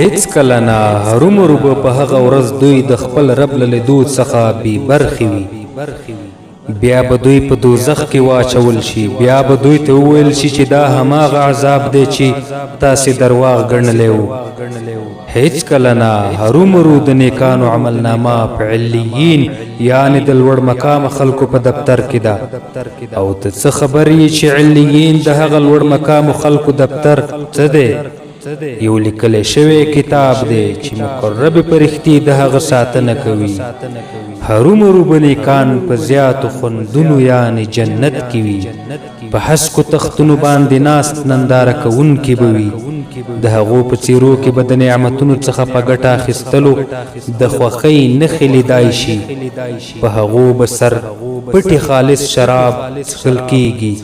هیڅ کله نه هرومرو به په هغه ورځ دوی د خپل رب له لیدو څخه بې برخې وي. بیا به دوی په دوزخ کې واچول شي. بیا به دوی ته وویل شي چې دا هماغه عذاب دی چې تاسې درواغ ګڼلی وو. هیڅ کله نه هرومرو د نیکانو عملنامه په علیین یعنې د لوړ مقام خلکو په دفتر کې ده. او ته څه خبر یې چې علیین د هغه لوړ مقام خلکو دفتر څه دی؟ یو لیکلی شوی کتاب دی چې مقرب فرښتې د هغه ساتنه کوي. هرومرو به نیکان په زیاتو خوندونو یعنې جنت کې وي. په هسکو تختونو باندې ناست ننداره کوونکي به وي. د هغو په څیرو کې به د نعمتونو څخه په ګټه اخیستلو د خوښۍ نښې لیدای شي. په هغو به سر پټې خالص شراب څښل کیږي.